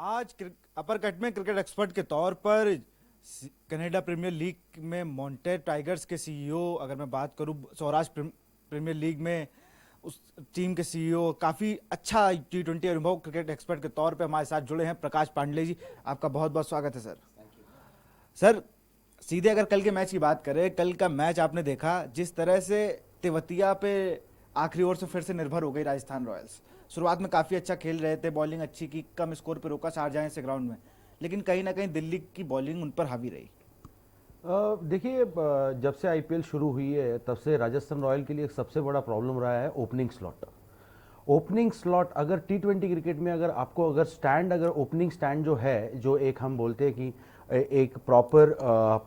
आज upper cut में cricket expert के तौर पर कनाडा प्रीमियर लीग में मॉन्टे टाइगर्स के सीईओ, अगर मैं बात करूं सौराष्ट्र प्रीमियर लीग में उस टीम के सीईओ, काफ़ी अच्छा T20 अनुभव क्रिकेट एक्सपर्ट के तौर पे हमारे साथ जुड़े हैं प्रकाश पांडे जी। आपका बहुत बहुत स्वागत है सर। सर, सीधे अगर कल के मैच की बात करें, कल का मैच आपने देखा जिस तरह से तेवतिया पे आखिरी ओवर से फिर से निर्भर हो गई राजस्थान रॉयल्स। शुरुआत में काफ़ी अच्छा खेल रहे थे, बॉलिंग अच्छी की, कम स्कोर पे रोका शारजाह से ग्राउंड में, लेकिन कहीं ना कहीं दिल्ली की बॉलिंग उन पर हावी रही। देखिए, जब से आईपीएल शुरू हुई है तब से राजस्थान रॉयल के लिए एक सबसे बड़ा प्रॉब्लम रहा है ओपनिंग स्लॉट। ओपनिंग स्लॉट अगर टी20 क्रिकेट में अगर आपको अगर ओपनिंग स्टैंड जो है, जो एक हम बोलते हैं कि एक प्रॉपर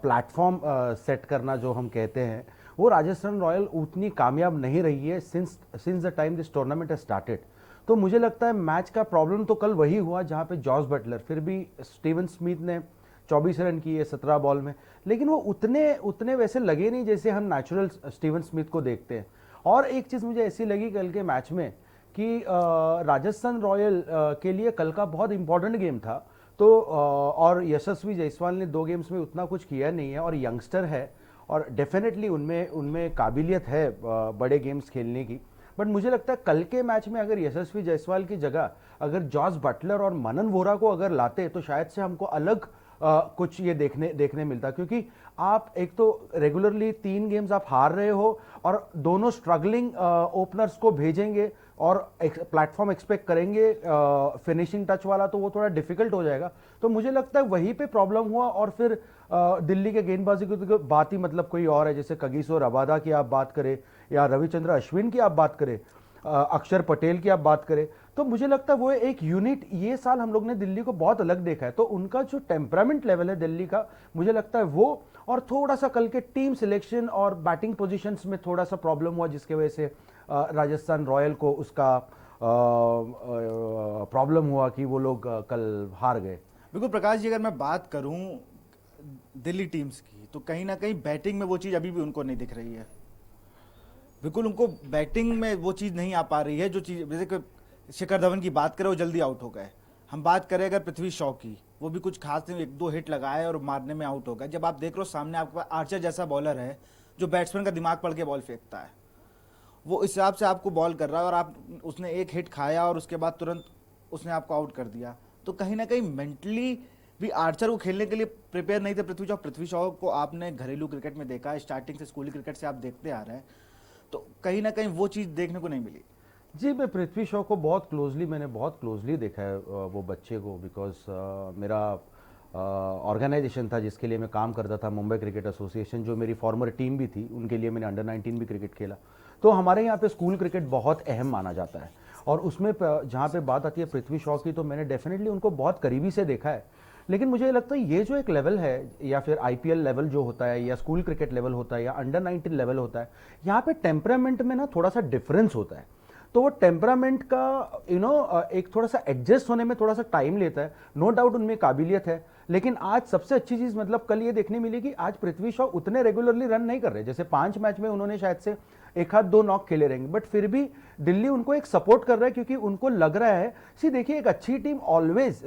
प्लेटफॉर्म सेट करना जो हम कहते हैं, वो राजस्थान रॉयल उतनी कामयाब नहीं रही है since the time this tournament has started. तो मुझे लगता है मैच का प्रॉब्लम तो कल वही हुआ जहां पे जॉस बटलर, फिर भी स्टीवन स्मिथ ने 24 रन किए 17 बॉल में, लेकिन वो उतने उतने वैसे लगे नहीं जैसे हम नेचुरल स्टीवन स्मिथ को देखते हैं। और एक चीज़ मुझे ऐसी लगी कल के मैच में कि राजस्थान रॉयल के लिए कल का बहुत इंपॉर्टेंट गेम था। तो और यशस्वी जायसवाल ने 2 गेम्स में उतना कुछ किया नहीं है और यंगस्टर है और डेफिनेटली उनमें उनमें काबिलियत है बड़े गेम्स खेलने की। बट मुझे लगता है कल के मैच में अगर यशस्वी जायसवाल की जगह अगर जॉस बटलर और मनन वोरा को अगर लाते तो शायद से हमको अलग कुछ ये देखने मिलता, क्योंकि आप एक तो रेगुलरली 3 गेम्स आप हार रहे हो और दोनों स्ट्रगलिंग ओपनर्स को भेजेंगे और प्लेटफॉर्म एक्सपेक्ट करेंगे फिनिशिंग टच वाला, तो वो थोड़ा डिफिकल्ट हो जाएगा। तो मुझे लगता है वहीं पे प्रॉब्लम हुआ। और फिर दिल्ली के गेंदबाजी की तो बात ही मतलब कोई और है, जैसे कगिसो रबादा की आप बात करें या रविचंद्र अश्विन की आप बात करें, अक्षर पटेल की आप बात करें, तो मुझे लगता है वो एक यूनिट ये साल हम लोग ने दिल्ली को बहुत अलग देखा है। तो उनका जो टेम्परामेंट लेवल है दिल्ली का, मुझे लगता है वो, और थोड़ा सा कल के टीम सिलेक्शन और बैटिंग पोजीशंस में थोड़ा सा प्रॉब्लम हुआ जिसके वजह से राजस्थान रॉयल को उसका प्रॉब्लम हुआ कि वो लोग कल हार गए। बिल्कुल प्रकाश जी, अगर मैं बात करूं दिल्ली टीम्स की, तो कहीं ना कहीं बैटिंग में वो चीज़ अभी भी उनको नहीं दिख रही है। बिल्कुल उनको बैटिंग में वो चीज़ नहीं आ पा रही है जो चीज़, जैसे कि शिखर धवन की बात करें वो जल्दी आउट हो गए। हम बात करें अगर पृथ्वी शॉ की, वो भी कुछ खास नहीं, 1-2 हिट लगाए और मारने में आउट हो गए। जब आप देख रहे हो सामने आपके पास आर्चर जैसा बॉलर है जो बैट्समैन का दिमाग पढ़ के बॉल फेंकता है, वो इस हिसाब से आपको बॉल कर रहा है और आप उसने एक हिट खाया और उसके बाद तुरंत उसने आपको आउट कर दिया। तो कहीं ना कहीं मेंटली भी आर्चर को खेलने के लिए प्रिपेयर नहीं थे पृथ्वी शॉ को आपने घरेलू क्रिकेट में देखा, स्टार्टिंग से स्कूली क्रिकेट से आप देखते आ रहे हैं, तो कहीं ना कहीं वो चीज़ देखने को नहीं मिली। जी, मैं पृथ्वी शॉ को मैंने बहुत क्लोजली देखा है वो बच्चे को, बिकॉज मेरा ऑर्गेनाइजेशन था जिसके लिए मैं काम करता था, मुंबई क्रिकेट एसोसिएशन, जो मेरी फॉर्मर टीम भी थी, उनके लिए मैंने अंडर-19 भी क्रिकेट खेला। तो हमारे यहाँ पे स्कूल क्रिकेट बहुत अहम माना जाता है और उसमें जहाँ पे बात आती है पृथ्वी शॉ की, तो मैंने डेफिनेटली उनको बहुत करीबी से देखा है। लेकिन मुझे लगता है ये जो एक लेवल है, या फिर आईपीएल लेवल जो होता है, या स्कूल क्रिकेट लेवल होता है, या अंडर-19 लेवल होता है, यहाँ पे टेम्परामेंट में ना थोड़ा सा डिफरेंस होता है। तो वो टेम्परामेंट का एक थोड़ा सा एडजस्ट होने में थोड़ा सा टाइम लेता है। नो डाउट उनमें काबिलियत है, लेकिन आज सबसे अच्छी चीज मतलब कल ये देखने मिली कि आज पृथ्वी शॉ उतने रेगुलरली रन नहीं कर रहे। जैसे 5 मैच में उन्होंने शायद से 1-2 नॉक खेले रहेंगे, बट फिर भी दिल्ली उनको एक सपोर्ट कर रहा है, क्योंकि उनको लग रहा है, सी देखिए एक अच्छी टीम ऑलवेज,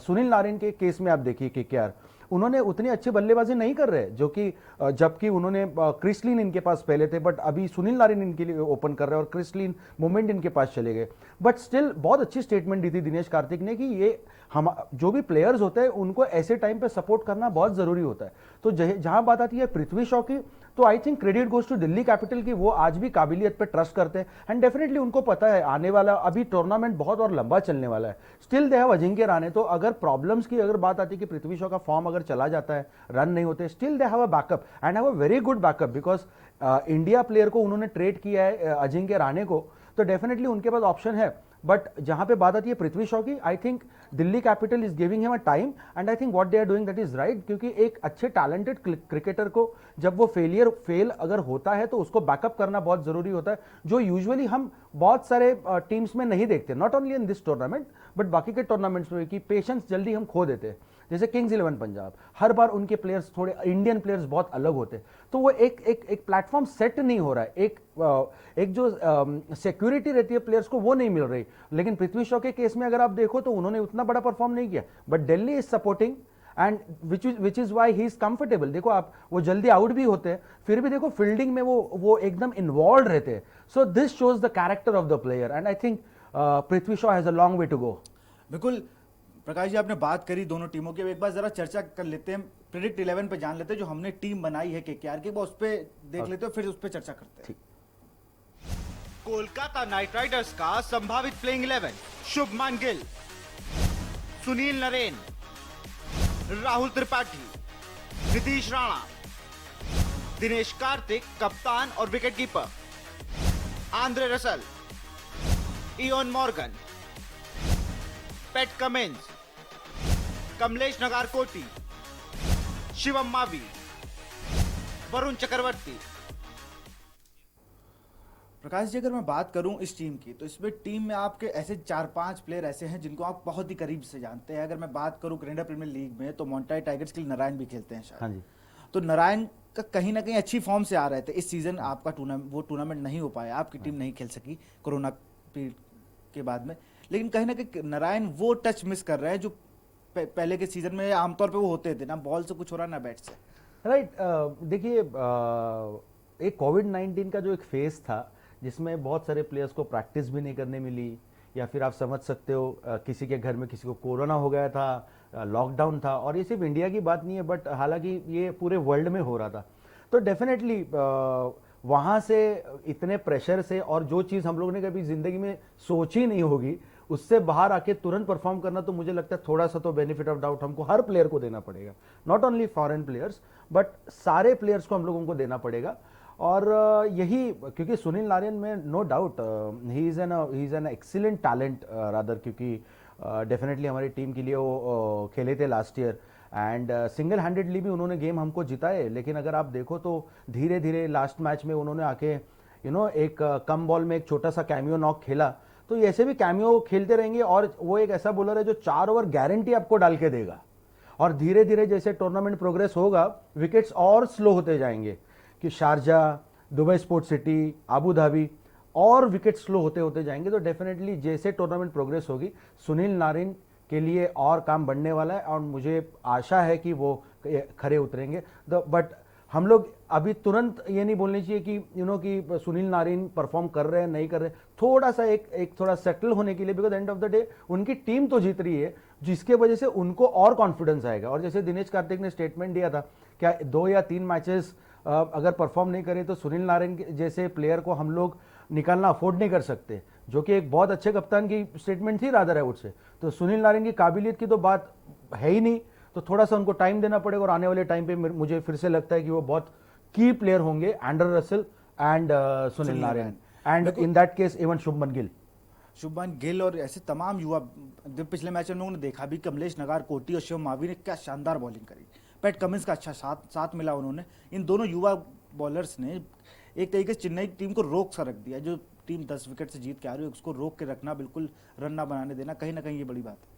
सुनील नारायण के केस में आप देखिए केकेआर, उन्होंने उतनी अच्छी बल्लेबाजी नहीं कर रहे, जो कि जबकि उन्होंने क्रिसलिन इनके पास पहले थे, बट अभी सुनील नारायण इनके लिए ओपन कर रहे हैं और क्रिसलिन मोमेंट इनके पास चले गए। बट स्टिल बहुत अच्छी स्टेटमेंट दी थी दिनेश कार्तिक ने कि ये हम जो भी प्लेयर्स होते हैं उनको ऐसे टाइम पे सपोर्ट करना बहुत जरूरी होता है। तो जहां बात आती है पृथ्वी शॉ की, तो I think credit goes to Delhi capital की, वो आज भी काबिलियत पे ट्रस्ट करते हैं एंड डेफिनेटली उनको पता है आने वाला अभी टूर्नामेंट बहुत और लंबा चलने वाला है। Still they have Ajinkya Rahane, तो अगर प्रॉब्लम्स की अगर बात आती है कि पृथ्वी शॉ का फॉर्म अगर चला जाता है, रन नहीं होते, still they have a backup and have a very good backup, because India player को उन्होंने ट्रेड किया है अजिंक्य रहाणे को, तो डेफिनेटली उनके पास ऑप्शन है। बट जहां पे बात आती है पृथ्वी शॉ की, I think Delhi capital is giving him a time and I think what they are doing that is right, क्योंकि एक अच्छे टैलेंटेड क्रिकेटर को जब वो फेल अगर होता है तो उसको बैकअप करना बहुत जरूरी होता है, जो यूजुअली हम बहुत सारे टीम्स में नहीं देखते, not only in this tournament but बाकी के टूर्नामेंट्स में कि पेशेंस जल्दी हम खो देते हैं। जैसे किंग्स 11 पंजाब, हर बार उनके प्लेयर्स थोड़े इंडियन प्लेयर्स बहुत अलग होते हैं, तो वो एक प्लेटफॉर्म सेट नहीं हो रहा है, एक जो सिक्योरिटी रहती है प्लेयर्स को वो नहीं मिल रही। लेकिन पृथ्वी शॉ के केस में अगर आप देखो तो उन्होंने उतना बड़ा परफॉर्म नहीं किया, but Delhi is supporting and which is why he is comfortable. देखो आप, वो जल्दी आउट भी होते हैं, फिर भी देखो फील्डिंग में वो एकदम इन्वॉल्व रहते हैं। So this shows the character of the player and I think Prithvi Shaw has a long way to go. बिल्कुल प्रकाश जी, आपने बात करी दोनों टीमों की, अब एक बार जरा चर्चा कर लेते हैं, प्रेडिक्ट 11 पे जान लेते हैं, जो हमने टीम बनाई है केकेआर की, उस पे देख लेते हैं, फिर उस पे चर्चा करते हैं। कोलकाता नाइट राइडर्स का संभावित प्लेइंग 11: शुभमान गिल, सुनील नरेन, राहुल त्रिपाठी, नीतीश राणा, दिनेश कार्तिक कप्तान और wicketkeeper, Andre Russell, Eoin Morgan, Pat Cummins, Kamlesh Nagarkoti, Shivam Mavi, Varun Chakravarthy. Prakash ji, अगर मैं बात करूं इस टीम की, तो इसमें टीम में आपके ऐसे 4-5 प्लेयर ऐसे हैं जिनको आप बहुत ही करीब से जानते हैं। अगर मैं बात करूं कनाडा प्रीमियर लीग में, तो मॉन्टाई टाइगर्स के लिए नारायण भी खेलते हैं शायद। हाँ जी। तो नारायण का कहीं ना कहीं अच्छी फॉर्म से आ रहे थे। इस सीजन आपका टूर्नामेंट नहीं हो पाया, आपकी टीम नहीं खेल सकी कोरोना पीरियड के बाद में, लेकिन कहीं ना कहीं नारायण वो टच मिस कर रहे हैं जो पहले के सीजन में आमतौर पे वो होते थे, ना बॉल से कुछ हो रहा ना बैट से। राइट, देखिए एक कोविड-19 का जो एक फेज था जिसमें बहुत सारे प्लेयर्स को प्रैक्टिस भी नहीं करने मिली, या फिर आप समझ सकते हो किसी के घर में किसी को कोरोना हो गया था, लॉकडाउन था, और ये सिर्फ इंडिया की बात नहीं है, बट हालांकि ये पूरे वर्ल्ड में हो रहा था। तो डेफिनेटली वहाँ से इतने प्रेशर से, और जो चीज़ हम लोगों ने कभी ज़िंदगी में सोची नहीं होगी, उससे बाहर आके तुरंत परफॉर्म करना, तो मुझे लगता है थोड़ा सा तो बेनिफिट ऑफ डाउट हमको हर प्लेयर को देना पड़ेगा, not only foreign players but सारे प्लेयर्स को हम लोगों को देना पड़ेगा। और यही, क्योंकि सुनील नारायण में no doubt he is an excellent talent rather, क्योंकि डेफिनेटली हमारी टीम के लिए वो खेले थे last year, and single handedly भी उन्होंने गेम हमको जिताए। लेकिन अगर आप देखो तो धीरे धीरे लास्ट मैच में उन्होंने आके एक कम बॉल में एक छोटा सा कैमियो नॉक खेला, तो ऐसे भी कैमियो खेलते रहेंगे, और वो एक ऐसा बॉलर है जो 4 ओवर गारंटी आपको डाल के देगा। और धीरे धीरे जैसे टूर्नामेंट प्रोग्रेस होगा, विकेट्स और स्लो होते जाएंगे, कि Sharjah, Dubai sports city, Abu Dhabi, और विकेट स्लो होते होते जाएंगे। तो डेफिनेटली जैसे टूर्नामेंट प्रोग्रेस होगी, सुनील नारायण के लिए और काम बढ़ने वाला है, और मुझे आशा है कि वो खरे उतरेंगे। बट हम लोग अभी तुरंत ये नहीं बोलनी चाहिए कि कि सुनील नारायण परफॉर्म कर रहे हैं नहीं कर रहे, थोड़ा सा एक थोड़ा सेटल होने के लिए, because and of the day उनकी टीम तो जीत रही है, जिसके वजह से उनको और कॉन्फिडेंस आएगा। और जैसे दिनेश कार्तिक ने स्टेटमेंट दिया था, क्या 2 या 3 मैचेस अगर परफॉर्म नहीं करें तो सुनील नारायण जैसे प्लेयर को हम लोग निकालना अफोर्ड नहीं कर सकते, जो कि एक बहुत अच्छे कप्तान की स्टेटमेंट थी रादर हैवुड से। तो सुनील नारायण की काबिलियत की तो बात है ही नहीं, तो थोड़ा सा उनको टाइम देना पड़ेगा, और आने वाले टाइम पे मुझे फिर से लगता है कि वो बहुत की प्लेयर होंगे, Andre Russell and Sunil Narine, and in that case even Shubman Gill और ऐसे तमाम युवा। पिछले मैच में लोगों ने देखा भी, कमलेश नगारकोटी और शिवम मावी ने क्या शानदार बॉलिंग करी, पैट कमिंस का अच्छा साथ मिला उन्होंने। इन दोनों युवा बॉलर्स ने एक तरीके से चेन्नई टीम को रोक सा रख दिया। जो टीम 10 विकेट से जीत के आ रही है, उसको रोक के रखना, बिल्कुल रन ना बनाने देना, कहीं ना कहीं ये बड़ी बात है।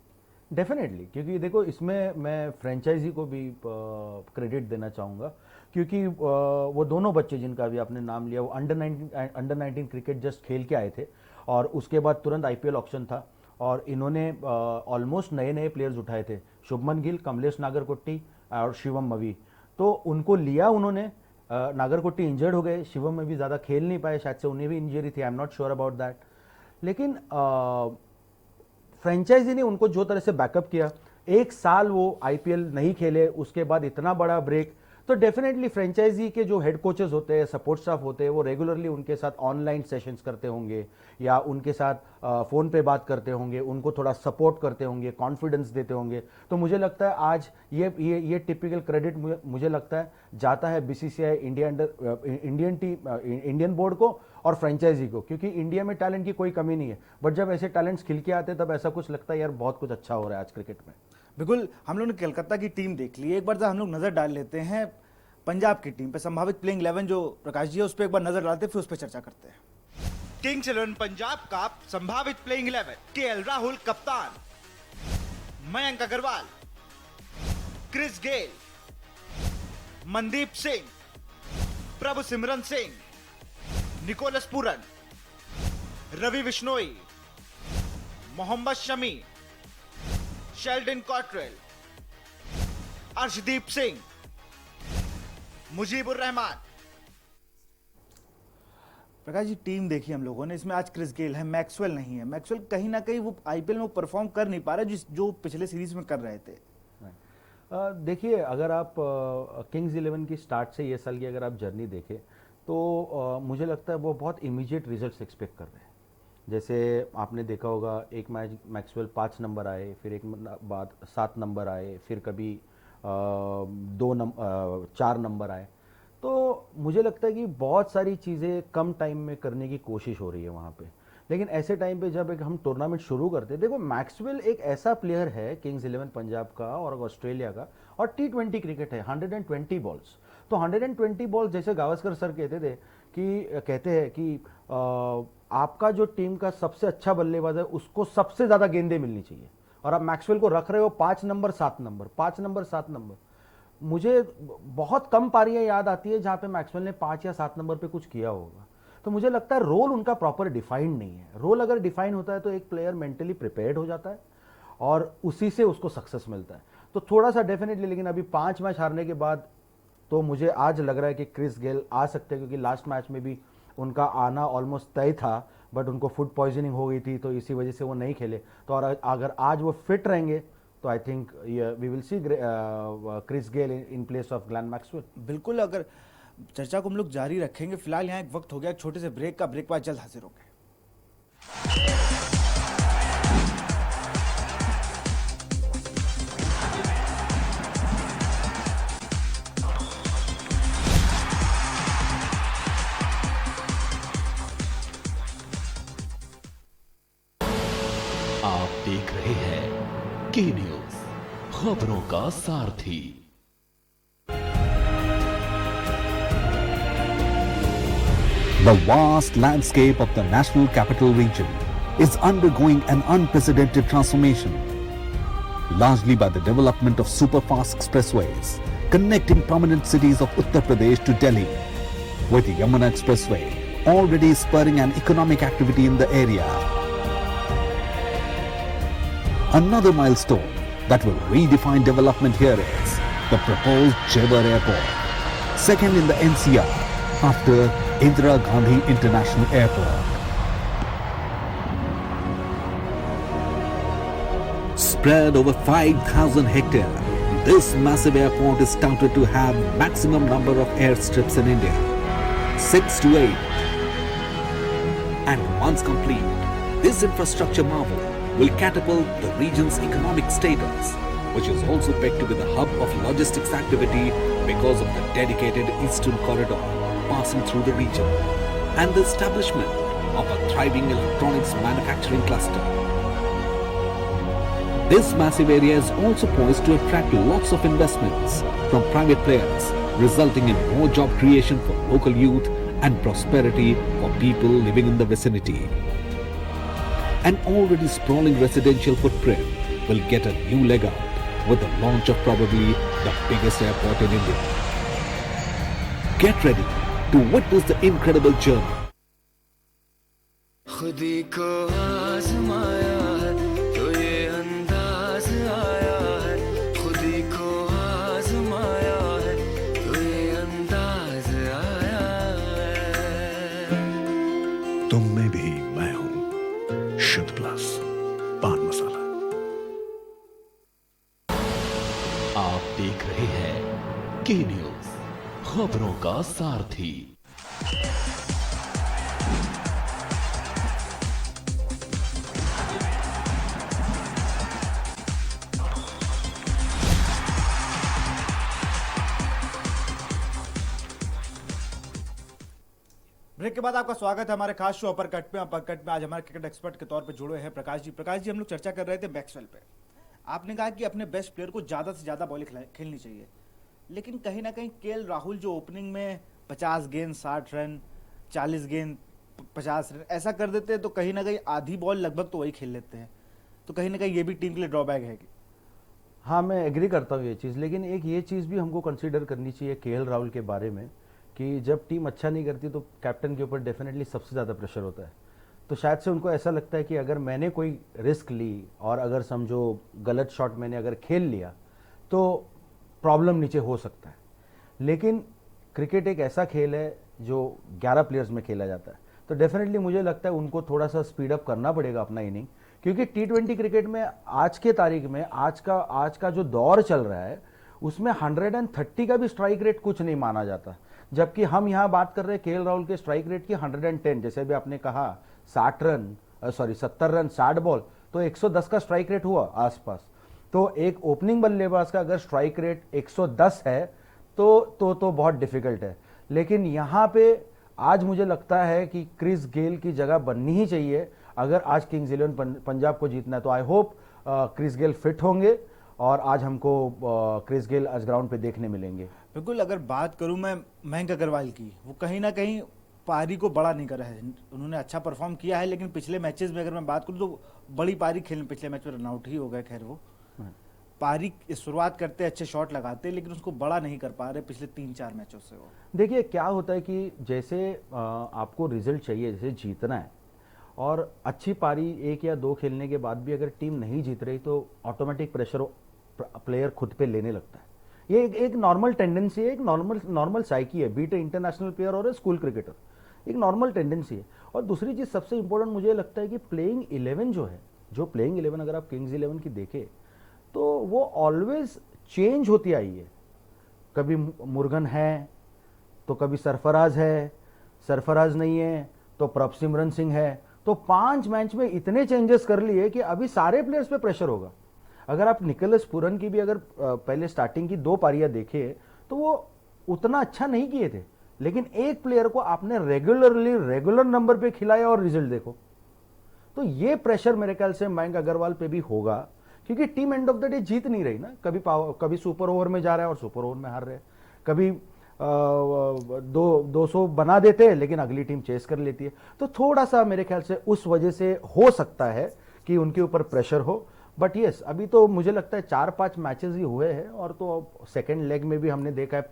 डेफिनेटली, क्योंकि देखो इसमें मैं फ्रेंचाइजी को भी क्रेडिट देना चाहूँगा, क्योंकि वो दोनों बच्चे जिनका भी आपने नाम लिया, वो अंडर 19 क्रिकेट जस्ट खेल के आए थे, और उसके बाद तुरंत IPL ऑप्शन था, और इन्होंने ऑलमोस्ट नए प्लेयर्स उठाए थे, शुभमन गिल, कमलेश नागरकोटी और शिवम मवी। तो उनको लिया उन्होंने, नागरकोटी इंजर्ड हो गए, शिवम में भी ज़्यादा खेल नहीं पाए, शायद से उन्हें भी इंजरी थी, I am not sure about that. लेकिन फ्रेंचाइजी ने उनको जो तरह से बैकअप किया, 1 साल वो IPL नहीं खेले, उसके बाद इतना बड़ा ब्रेक, तो डेफिनेटली फ्रेंचाइजी के जो हेड कोचेस होते हैं, सपोर्ट स्टाफ होते हैं, वो रेगुलरली उनके साथ ऑनलाइन सेशंस करते होंगे, या उनके साथ फ़ोन पे बात करते होंगे, उनको थोड़ा सपोर्ट करते होंगे, कॉन्फिडेंस देते होंगे। तो मुझे लगता है आज ये टिपिकल क्रेडिट मुझे लगता है जाता है BCCI इंडियन बोर्ड को और फ्रेंचाइजी को, क्योंकि इंडिया में टैलेंट की कोई कमी नहीं है, बट जब ऐसे टैलेंट्स खिल के आते हैं तब ऐसा कुछ लगता है यार बहुत कुछ अच्छा हो रहा है आज क्रिकेट में। बिल्कुल, हम लोग ने कोलकाता की टीम देख ली, एक बार हम लोग नजर डाल लेते हैं पंजाब की टीम पे, संभावित प्लेइंग 11 जो प्रकाश जी है उस पर एक बार नजर डालते हैं, फिर उस पर चर्चा करते हैं। किंग्स 11 पंजाब का संभावित प्लेइंग 11: KL राहुल कप्तान, Mayank Agarwal, Chris Gayle, Mandeep Singh, Prabhsimran Singh, Nicholas Pooran, Ravi Bishnoi, Mohammed Shami, Sheldon Cottrell, Arshdeep Singh, Mujeebur Rahman. Prakash ji, team देखी हम लोगों ने, इसमें आज क्रिस गेल है, मैक्सवेल नहीं है। मैक्सवेल कहीं ना कहीं वो आईपीएल में वो परफॉर्म कर नहीं पा रहा जो पिछले सीरीज में कर रहे थे। देखिए, अगर आप किंग्स 11 की स्टार्ट से ये साल की अगर आप जर्नी देखें तो मुझे लगता है वो बहुत इमीडिएट रिजल्ट्स एक्सपेक्ट कर रहे हैं। जैसे आपने देखा होगा, एक मैच मैक्सवेल 5 नंबर आए, फिर एक बाद 7 नंबर आए, फिर कभी 4 नंबर आए। तो मुझे लगता है कि बहुत सारी चीज़ें कम टाइम में करने की कोशिश हो रही है वहाँ पे। लेकिन ऐसे टाइम पे जब एक हम टूर्नामेंट शुरू करते हैं, देखो मैक्सवेल एक ऐसा प्लेयर है किंग्स 11 पंजाब का और ऑस्ट्रेलिया का, और T20 क्रिकेट है, 120 बॉल्स। तो 120 बॉल्स, जैसे गावस्कर सर कहते हैं कि आपका जो टीम का सबसे अच्छा बल्लेबाज है उसको सबसे ज़्यादा गेंदें मिलनी चाहिए, और आप मैक्सवेल को रख रहे हो 5 नंबर 7 नंबर, 5 नंबर 7 नंबर। मुझे बहुत कम पारियां याद आती है जहां पे मैक्सवेल ने 5 या 7 नंबर पे कुछ किया होगा। तो मुझे लगता है रोल उनका प्रॉपर डिफाइंड नहीं है। रोल अगर डिफाइन होता है तो एक प्लेयर मेंटली प्रिपेयर्ड हो जाता है और उसी से उसको सक्सेस मिलता है। तो थोड़ा सा डेफिनेटली, लेकिन अभी 5 मैच हारने के बाद तो मुझे आज लग रहा है कि क्रिस गेल आ सकते हैं, क्योंकि लास्ट मैच में भी उनका आना ऑलमोस्ट तय था, बट उनको फूड पॉइजनिंग हो गई थी, तो इसी वजह से वो नहीं खेले। तो और अगर आज वो फिट रहेंगे तो I think we will see Chris Gayle in place of Glenn Maxwell. बिल्कुल, अगर चर्चा को हम लोग जारी रखेंगे। फिलहाल यहाँ एक वक्त हो गया एक छोटे से ब्रेक का, ब्रेक बाद जल्द हाजिर होंगे। आप देख रहे हैं के न्यूज, खबरों का सारथी। The vast landscape of the National Capital Region is undergoing an unprecedented transformation, largely by the development of super-fast expressways connecting prominent cities of Uttar Pradesh to Delhi, with the Yamuna Expressway already spurring an economic activity in the area. Another milestone that will redefine development here is the proposed Jewar Airport, second in the NCR after Indira Gandhi International Airport. Spread over 5,000 hectares, this massive airport is touted to have maximum number of airstrips in India, 6 to 8. And once complete, this infrastructure marvel will catapult the region's economic status, which is also pegged to be the hub of logistics activity because of the dedicated Eastern Corridor passing through the region and the establishment of a thriving electronics manufacturing cluster. This massive area is also poised to attract lots of investments from private players, resulting in more job creation for local youth and prosperity for people living in the vicinity. An already sprawling residential footprint will get a new leg up with the launch of probably the biggest airport in India. Get ready to witness the incredible journey. खुदी को आजमाया है तो ये अंदाज आया है, खुदी को आजमाया है तो ये अंदाज आया है। तुम में भी मैं हूं, शुद्ध प्लस पान मसाला। आप देख रहे हैं के न्यूज, खबरों का सारथी। ब्रेक के बाद आपका स्वागत है हमारे खास शो अपर कट में आज हमारे क्रिकेट एक्सपर्ट के तौर पे जुड़े हैं प्रकाश जी। प्रकाश जी, हम लोग चर्चा कर रहे थे मैक्सवेल पे। आपने कहा कि अपने बेस्ट प्लेयर को ज़्यादा से ज़्यादा बॉल खेलनी चाहिए, लेकिन कहीं ना कहीं केएल राहुल जो ओपनिंग में 50 गेंद 60 रन, 40 गेंद 50 रन ऐसा कर देते हैं, तो कहीं ना कहीं आधी बॉल लगभग तो वही खेल लेते हैं। तो कहीं ना कहीं ये भी टीम के लिए ड्रॉबैक है कि हाँ, मैं एग्री करता हूँ ये चीज़, लेकिन एक ये चीज़ भी हमको कंसीडर करनी चाहिए केएल राहुल के बारे में कि जब टीम अच्छा नहीं करती तो कैप्टन के ऊपर डेफिनेटली सबसे ज़्यादा प्रेशर होता है। तो शायद से उनको ऐसा लगता है कि अगर मैंने कोई रिस्क ली और अगर समझो गलत शॉट मैंने अगर खेल लिया तो प्रॉब्लम नीचे हो सकता है। लेकिन क्रिकेट एक ऐसा खेल है जो 11 प्लेयर्स में खेला जाता है, तो डेफिनेटली मुझे लगता है उनको थोड़ा सा स्पीड अप करना पड़ेगा अपना इनिंग, क्योंकि टी20 क्रिकेट में आज के तारीख में आज का जो दौर चल रहा है उसमें 130 का भी स्ट्राइक रेट कुछ नहीं माना जाता, जबकि हम यहाँ बात कर रहे हैं केएल राहुल के स्ट्राइक रेट की 110। जैसे भी आपने कहा 70 रन 60 बॉल, तो 110 का स्ट्राइक रेट हुआ आसपास। तो एक ओपनिंग बल्लेबाज का अगर स्ट्राइक रेट 110 है तो बहुत डिफिकल्ट है। लेकिन यहाँ पे आज मुझे लगता है कि क्रिस गेल की जगह बननी ही चाहिए अगर आज किंग्स 11 पंजाब को जीतना है। तो I hope Chris Gayle fit होंगे और आज हमको क्रिस गेल आज ग्राउंड पे देखने मिलेंगे। बिल्कुल, अगर बात करूं मैं मयंक अग्रवाल की, वो कहीं ना कहीं पारी को बड़ा नहीं करा है। उन्होंने अच्छा परफॉर्म किया है, लेकिन पिछले मैचेस में अगर मैं बात करूं तो बड़ी पारी खेलने, पिछले मैच में रनआउट ही हो गए। खैर वो पारी शुरुआत करते अच्छे शॉट लगाते, लेकिन उसको बड़ा नहीं कर पा रहे पिछले 3-4 मैचों से। वो देखिए क्या होता है कि जैसे आपको रिजल्ट चाहिए, जैसे जीतना है, और अच्छी पारी 1 या 2 खेलने के बाद भी अगर टीम नहीं जीत रही तो ऑटोमेटिक प्रेशर प्लेयर खुद पे लेने लगता है। ये एक नॉर्मल टेंडेंसी है, एक नॉर्मल साइकी है, बीट इंटरनेशनल प्लेयर और स्कूल क्रिकेटर, एक नॉर्मल टेंडेंसी है। और दूसरी चीज़ सबसे इंपॉर्टेंट मुझे लगता है कि प्लेइंग 11 जो है, जो प्लेइंग 11 अगर आप किंग्स 11 की देखें तो वो ऑलवेज चेंज होती आई है। कभी मुर्गन है तो कभी सरफराज है, सरफराज नहीं है तो प्रभसिमरन सिंह है। तो 5 मैच में इतने चेंजेस कर लिए कि अभी सारे प्लेयर्स पे प्रेशर होगा। अगर आप निकोलस पूरन की भी अगर पहले स्टार्टिंग की 2 पारियां देखे तो वो उतना अच्छा नहीं किए थे, लेकिन एक प्लेयर को आपने रेगुलर नंबर पे खिलाया और रिजल्ट देखो। तो ये प्रेशर मेरे ख्याल से मयंक अग्रवाल पे भी होगा, क्योंकि team end of the day जीत नहीं रही ना। कभी सुपर ओवर में जा रहा है और सुपर ओवर में हार रहे हैं, कभी 200 बना देते हैं लेकिन अगली टीम चेस कर लेती है। तो थोड़ा सा मेरे ख्याल से उस वजह से हो सकता है कि उनके ऊपर प्रेशर हो। बट यस, अभी तो मुझे लगता है 4-5 मैचेस ही हुए हैं, और तो सेकेंड लेग में भी हमने देखा है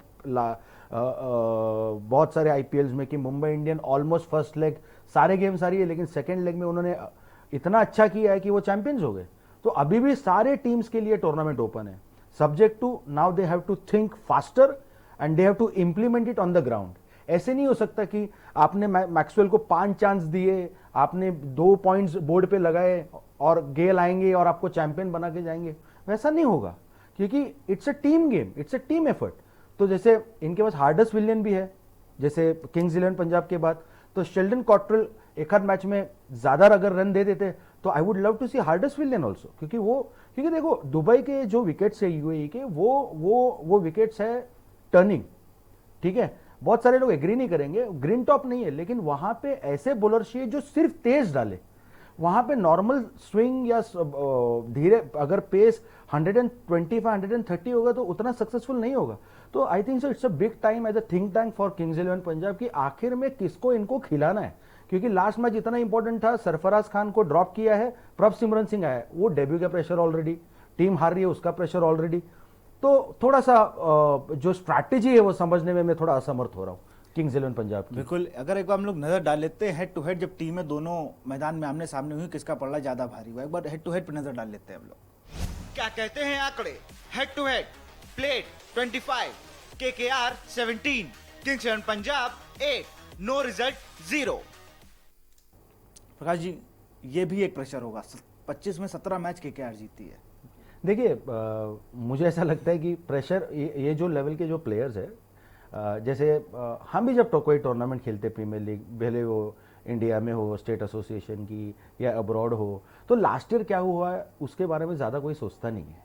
बहुत सारे आईपीएल्स में कि Mumbai Indian almost first leg सारे गेम्स हारी है, लेकिन सेकेंड लेग में उन्होंने इतना अच्छा किया है कि वो चैंपियंस हो गए। तो अभी भी सारे टीम्स के लिए टूर्नामेंट ओपन है, subject to now they have to think faster and they have to implement it on the ground. ऐसे नहीं हो सकता कि आपने मैक्सवेल को 5 चांस दिए, आपने 2 पॉइंट्स बोर्ड पे लगाए और गेल आएंगे और आपको चैंपियन बना के जाएंगे, वैसा नहीं होगा, क्योंकि it's a team game, it's a team effort. तो जैसे इनके पास हार्डस्ट विलियन भी है, जैसे किंग्स 11 पंजाब के बाद तो शेल्डन कॉट्रेल एक आध मैच में ज्यादा अगर रन दे देते तो I would love to see Hardus Viljoen also, क्योंकि देखो दुबई के जो विकेट्स है यूएई के, वो विकेट्स है टर्निंग, ठीक है। बहुत सारे लोग एग्री नहीं करेंगे, ग्रीन टॉप नहीं है, लेकिन वहां पे ऐसे बॉलर चाहिए जो सिर्फ तेज डाले। वहां पे नॉर्मल स्विंग या धीरे अगर पेस 125-130 होगा तो उतना सक्सेसफुल नहीं होगा। तो I think so it's a big time as a think tank for Kings 11 Punjab की आखिर में किसको इनको खिलाना है, क्योंकि लास्ट मैच इतना इंपॉर्टेंट था। सरफराज खान को ड्रॉप किया है, प्रभसिमरन सिंह आया, वो डेब्यू का प्रेशर ऑलरेडी, टीम हार रही है उसका प्रेशर ऑलरेडी। तो थोड़ा सा जो स्ट्रैटेजी है वो समझने में मैं थोड़ा असमर्थ हो रहा हूँ किंग्स 11 पंजाब की। बिल्कुल, अगर एक बार हम लोग नजर डाल लेते हैं हेड टू हेड, जब टीमें दोनों मैदान में आमने सामने हुई, किसका पलड़ा ज्यादा भारी हुआ, एक बार हेड टू हेड पे नजर डाल लेते हैं हम लोग। क्या कहते हैं आंकड़े? Head to head, played 25, KKR 17, Kings 11 Punjab 8, no result 0। Prakash ji, ये भी एक प्रेशर होगा, 25 में 17 मैच केकेआर जीती है। देखिए मुझे ऐसा लगता है कि प्रेशर ये जो लेवल के जो प्लेयर्स है, जैसे हम भी जब तो कोई टूर्नामेंट खेलते प्रीमियर लीग, भले वो इंडिया में हो, स्टेट एसोसिएशन की या अब्रॉड हो, तो लास्ट ईयर क्या हुआ है उसके बारे में ज़्यादा कोई सोचता नहीं है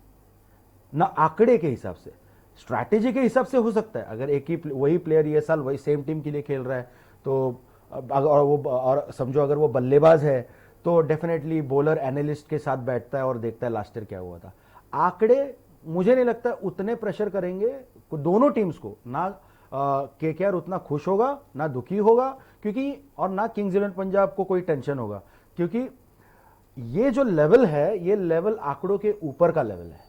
ना। आंकड़े के हिसाब से, स्ट्रैटेजी के हिसाब से हो सकता है, अगर एक ही वही प्लेयर ये साल वही सेम टीम के लिए खेल रहा है तो और समझो अगर वो बल्लेबाज है तो डेफिनेटली बॉलर एनालिस्ट के साथ बैठता है और देखता है लास्ट ईयर क्या हुआ था। आंकड़े मुझे नहीं लगता उतने प्रेशर करेंगे दोनों टीम्स को, ना केकेआर उतना खुश होगा ना दुखी होगा, क्योंकि और ना किंग्स 11 पंजाब को कोई टेंशन होगा, क्योंकि ये जो लेवल है ये लेवल आंकड़ों के ऊपर का लेवल है।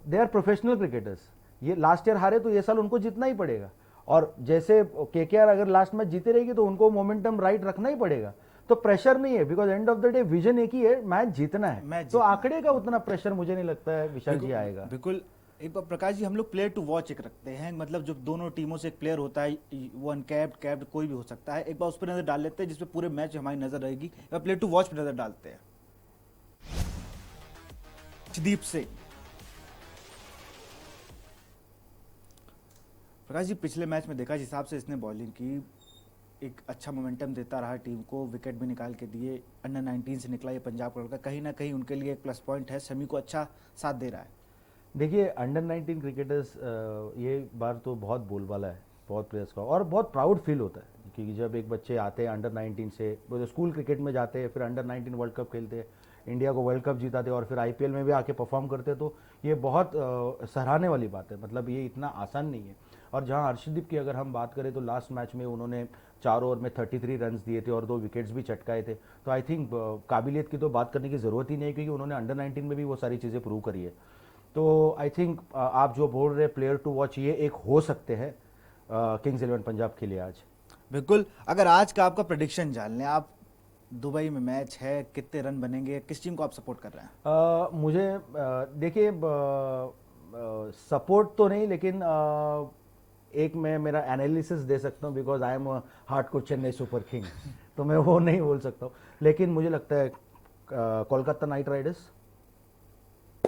They are professional cricketers. ये लास्ट ईयर हारे तो ये साल उनको जीतना ही पड़ेगा, और जैसे केकेआर अगर लास्ट मैच जीते रहेगी तो उनको मोमेंटम राइट रखना ही पड़ेगा। तो प्रेशर नहीं है, because and of the day vision एक ही है, मैच जीतना है। मैच तो जीतना आंकड़े का उतना प्रेशर मुझे नहीं लगता है विशाल जी आएगा। बिल्कुल। एक बार प्रकाश जी, हम लोग प्लेयर टू वॉच एक रखते हैं, मतलब जो दोनों टीमों से एक प्लेयर होता है, वो अनकैप्ड कैप्ड कोई भी हो सकता है, एक बार उस पर नजर डाल लेते हैं जिसपे पूरे मैच हमारी नजर रहेगी। एक बार प्लेयर टू वॉच पर नजर डालते हैं। अर्शदीप सिंह। प्रकाश जी, पिछले मैच में देखा जिस हिसाब से इसने बॉलिंग की, एक अच्छा मोमेंटम देता रहा टीम को, विकेट भी निकाल के दिए, अंडर 19 से निकला ये पंजाब का लड़का, कहीं ना कहीं उनके लिए एक प्लस पॉइंट है, शमी को अच्छा साथ दे रहा है। देखिए अंडर 19 क्रिकेटर्स ये बार तो बहुत बोलबाला है बहुत प्लेयर्स का, और बहुत प्राउड फील होता है क्योंकि जब एक बच्चे आते हैं अंडर 19 से, वो जो स्कूल क्रिकेट में जाते हैं, फिर अंडर 19 वर्ल्ड कप खेलते हैं, इंडिया को वर्ल्ड कप जीताते हैं और फिर आईपीएल में भी आके परफॉर्म करते हैं, तो ये बहुत सराहने वाली बात है। मतलब ये इतना आसान नहीं है। और जहां अर्शदीप की अगर हम बात करें तो लास्ट मैच में उन्होंने 4 ओवर में 33 रन दिए थे और 2 विकेट्स भी चटकाए थे। तो आई थिंक काबिलियत की तो बात करने की ज़रूरत ही नहीं है क्योंकि उन्होंने अंडर 19 में भी वो सारी चीज़ें प्रूव करी है। तो आई थिंक आप जो बोल रहे प्लेयर टू वॉच ये एक हो सकते हैं किंग्स 11 पंजाब के लिए आज। बिल्कुल। अगर आज का आपका प्रेडिक्शन जान लें, आप दुबई में मैच है, कितने रन बनेंगे, किस टीम को आप सपोर्ट कर रहे हैं? मुझे देखिए सपोर्ट तो नहीं, लेकिन एक मैं मेरा एनालिसिस दे सकता हूँ because I am hardcore Chennai super king, तो मैं वो नहीं बोल सकता हूँ, लेकिन मुझे लगता है Kolkata night Riders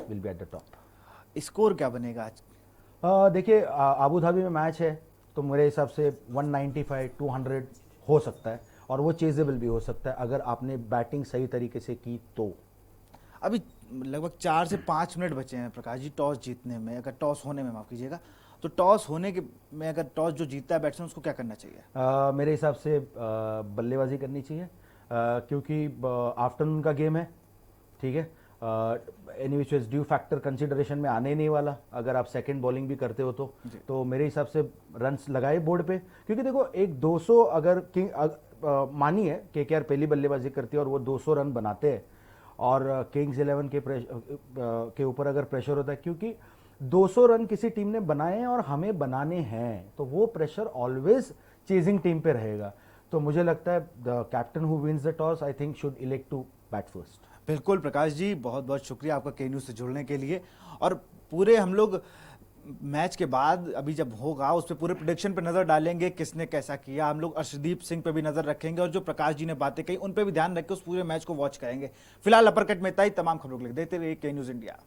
will be at the top. Score क्या बनेगा आज? देखिए आबू धाबी में मैच है तो मेरे हिसाब से 195 200 हो सकता है, और वो चेजेबल भी हो सकता है अगर आपने बैटिंग सही तरीके से की तो। अभी लगभग 4 से 5 मिनट बचे हैं प्रकाश जी टॉस जीतने में, अगर टॉस होने में, माफ कीजिएगा, तो टॉस होने के में अगर टॉस जो जीतता है बैट्समैन उसको क्या करना चाहिए? मेरे हिसाब से बल्लेबाजी करनी चाहिए क्योंकि आफ्टरनून का गेम है, ठीक है। Any which is due factor consideration में आने नहीं वाला अगर आप सेकंड बॉलिंग भी करते हो तो मेरे हिसाब से रन्स लगाए बोर्ड पे, क्योंकि देखो एक 200 अगर मानी है केकेआर पहली बल्लेबाजी करती है और वो 200 रन बनाते हैं और किंग्स 11 के ऊपर अगर प्रेशर होता है, क्योंकि 200 रन किसी टीम ने बनाए हैं और हमें बनाने हैं, तो वो प्रेशर ऑलवेज चेजिंग टीम पे रहेगा। तो मुझे लगता है the captain who wins the toss I think should elect to bat first. बिल्कुल प्रकाश जी, बहुत बहुत शुक्रिया आपका के न्यूज़ से जुड़ने के लिए। और पूरे हम लोग मैच के बाद अभी जब होगा उस पर पूरे प्रेडिक्शन पे नजर डालेंगे, किसने कैसा किया, हम लोग अर्शदीप सिंह पे भी नजर रखेंगे और जो प्रकाश जी ने बातें कही उन पे भी ध्यान रख के उस पूरे मैच को वॉच करेंगे। फिलहाल अपर कट में इतना ही। तमाम खबरों के लिए देखते रहिए के न्यूज़ इंडिया।